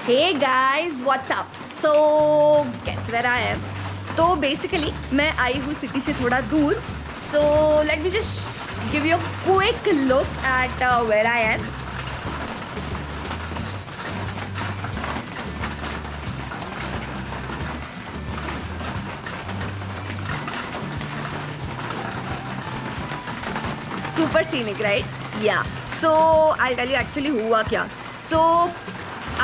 Hey guys, what's up? So guess where I am? तो basically मैं आई हूँ city से थोड़ा दूर. So let me just give you a quick look at where I am. Super scenic, right? Yeah. So I'll tell you actually हुआ क्या. So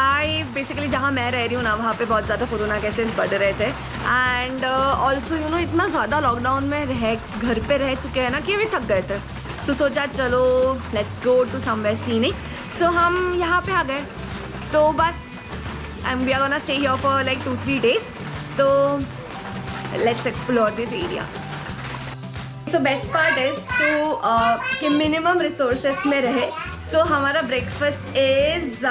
I basically जहाँ मैं रह रही हूँ ना वहाँ पे बहुत ज़्यादा कोरोना केसेस बढ़ रहे थे. एंड ऑल्सो यू नो इतना ज़्यादा लॉकडाउन में घर पे रह चुके हैं ना कि अभी थक गए थे. सो सोचा चलो let's go to somewhere scenic. So हम यहाँ पे आ गए. तो बस we are gonna stay here for like 2-3 days. तो let's explore this area. So best part is to कि मिनिमम रिसोर्सेस में रहे. सो हमारा breakfast is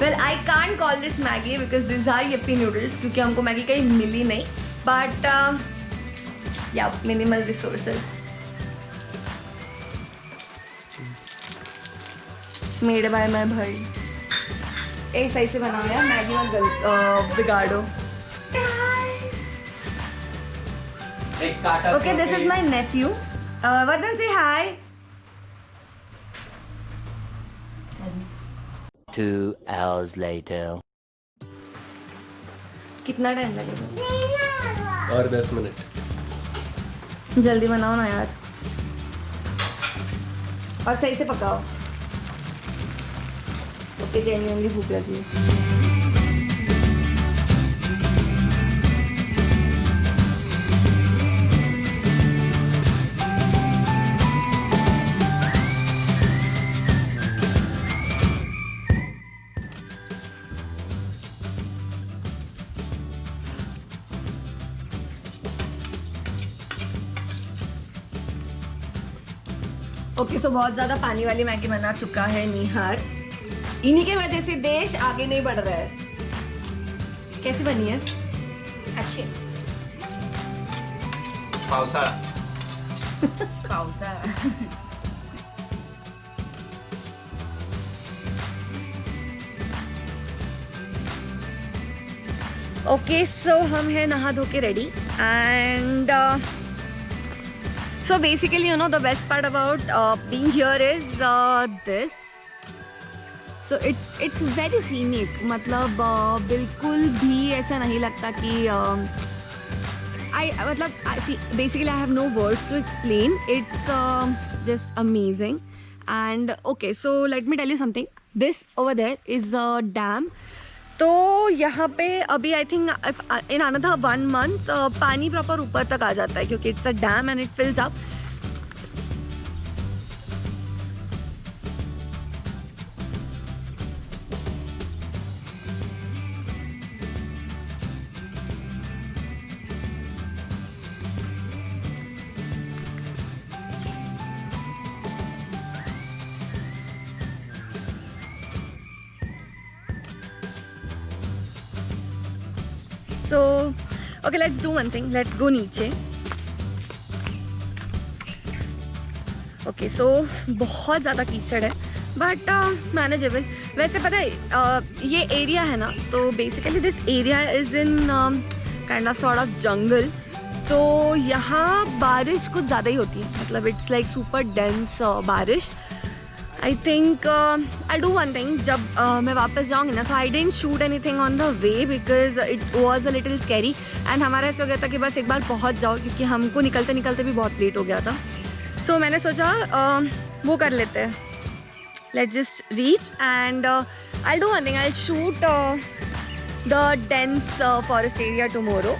well I can't call this Maggi because this are Yippee noodles, क्योंकि हमको Maggi कहीं मिली नहीं. But yeah minimal resources made by my भाई. एक सही से बनाओ यार, मैगी मत बिगाड़ो. Okay, this is my nephew. Vardhan, say hi. 2 hours later. कितना टाइम लगेगा? और 10 मिनट. जल्दी बनाओ ना यार, और सही से पकाओ. ओके, जेन्युइनली भूख लगी है. ओके, सो बहुत ज़्यादा पानी वाली मैगी बना चुका है निहार. इन्हीं के वजह से देश आगे नहीं बढ़ रहा है. कैसी बनी है? अच्छी. पावसाळा. पावसाळा. ओके, सो हम हैं नहा धो के ready. And so basically you know the best part about being here is this. So it's very scenic. मतलब बिल्कुल भी ऐसा नहीं लगता कि see, basically I have no words to explain. It's just amazing. And okay, so let me tell you something. This over there is a dam. तो यहाँ पे अभी I think in another 1 month पानी प्रॉपर ऊपर तक आ जाता है, क्योंकि it's a dam and it फिल्स up. So, okay, let's do one thing. Let's go नीचे. Okay, so बहुत ज़्यादा कीचड़ है, बट मैनेजेबल. वैसे पता है ये एरिया है ना, तो basically this area is in kind of sort of jungle. तो यहाँ बारिश कुछ ज़्यादा ही होती है. मतलब इट्स लाइक सुपर डेंस बारिश. I think I do one thing. जब मैं वापस जाऊँगी ना, so I didn't shoot anything on the way because it was a little scary. And हमारा ऐसा हो गया था कि बस एक बार पहुँच जाओ, क्योंकि हमको निकलते निकलते भी बहुत लेट हो गया था. सो मैंने सोचा वो कर लेते हैं. Let's just reach and I do one thing. I shoot the dense forest area tomorrow.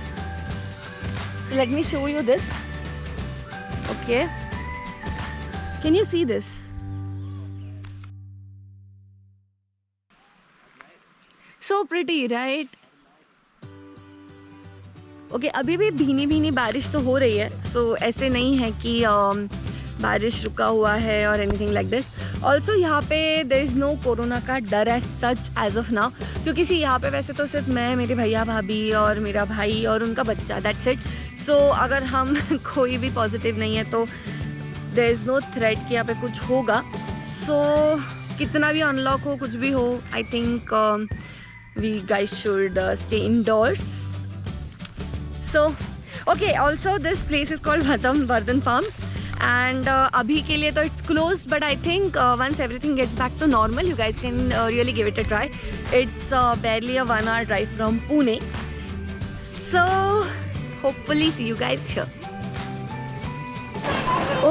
Let me show you this. Okay, can you see this? So pretty, right? Okay, अभी भी भीनी भीनी बारिश तो हो रही है. So ऐसे नहीं है कि बारिश रुका हुआ है और anything like this. Also यहाँ पे there is no कोरोना का डर as such as of now, क्योंकि यहाँ पे वैसे तो सिर्फ मैं, मेरे भैया भाभी और मेरा भाई और उनका बच्चा, that's it. So अगर हम कोई भी पॉजिटिव नहीं है तो there is no threat कि यहाँ पे कुछ होगा. So कितना भी अनलॉक हो, कुछ भी हो, I think we guys should stay indoors. So okay, also this place is called Vardhan farms and अभी के लिए तो it's closed, but I think once everything gets back to normal, you guys can really give it a try. It's barely a 1 hour drive from Pune, so hopefully see you guys here.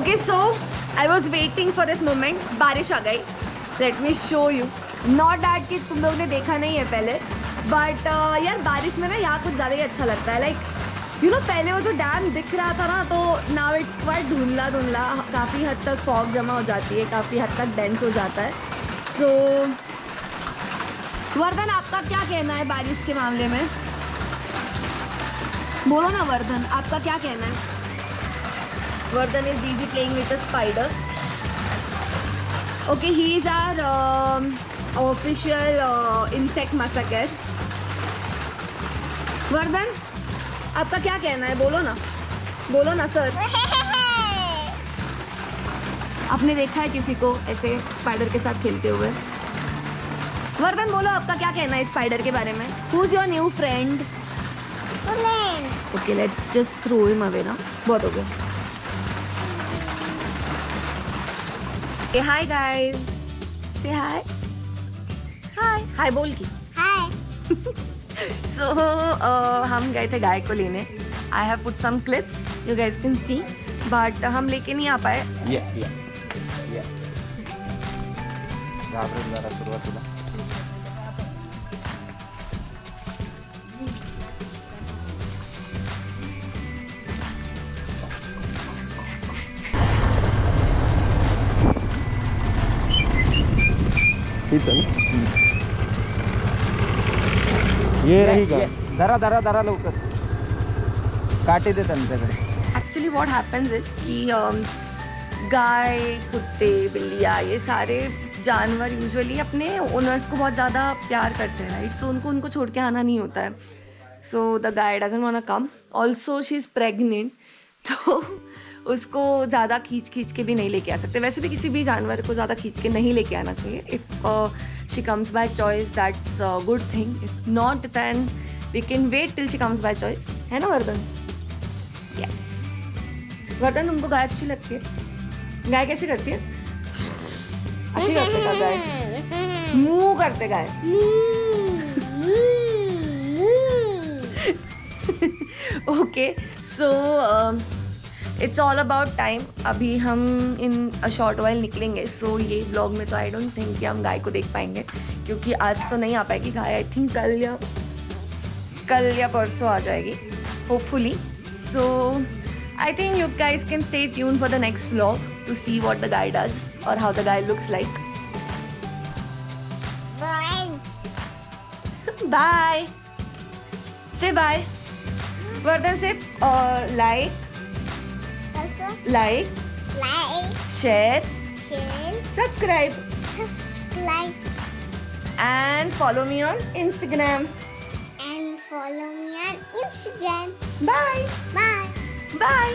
Okay, so I was waiting for this moment. बारिश आ गई. Let me show you. Not that कि तुम लोग ने देखा नहीं है पहले, but यार बारिश में ना यहाँ कुछ ज़्यादा ही अच्छा लगता है. Like you know, पहले वो जो डैम दिख रहा था ना, तो नाउ इट्स क्वाइट धुंधला धुंधला, काफ़ी हद तक फॉग जमा हो जाती है, काफ़ी हद तक डेंस हो जाता है. सो वर्धन, आपका क्या कहना है बारिश के मामले में? बोलो ना वर्धन, आपका क्या कहना है? Vardhan is busy playing with a spider. Okay, he is our official insect massacre. Vardhan, आपका क्या कहना है? बोलो ना सर. आपने देखा है किसी को ऐसे स्पाइडर के साथ खेलते हुए? वर्धन, बोलो आपका क्या कहना है स्पाइडर के बारे में? Who is your new friend? Okay, let's just throw him away ना. बहुत हो गया. हाय गाइस, से हाय. हाय बोल की. So हम गए थे गाय को लेने. I have put some clips, you guys can see, but हम लेके नहीं आ पाए. सुरुवातीला ये रही गाय. जरा लवकर काटे देतात त्यांच्याकडे. एक्चुअली व्हाट हैपेंस इज कि गाय, कुत्ते, बिल्लियाँ, ये सारे जानवर यूजुअली अपने ओनर्स को बहुत ज़्यादा प्यार करते हैं, राइट? सो उनको छोड़ के आना नहीं होता है. So the guy doesn't want to come. Also she is pregnant, तो उसको ज़्यादा खींच के भी नहीं लेके आ सकते. वैसे भी किसी भी जानवर को ज़्यादा खींच के नहीं लेके आना चाहिए. If she comes by choice, that's a good thing. If not, then we can wait till she comes by choice. है ना वर्धन? यस. वर्धन, तुमको गाय अच्छी लगती है? गाय कैसे करती है? अच्छी करते का गाय? मुँह करते गाय. Okay, so it's all about time. अभी हम इन अ शॉर्ट वाइल निकलेंगे. सो ये ब्लॉग में तो आई डोंट थिंक कि हम गाय को देख पाएंगे, क्योंकि आज तो नहीं आ पाएगी गाय. आई थिंक कल या परसों आ जाएगी, hopefully. So I think you guys can stay tune for the next vlog to see what the guy does और how the guy looks like. Bye. Say bye. Vardhan से like, share, subscribe, and follow me on Instagram. Bye. Bye.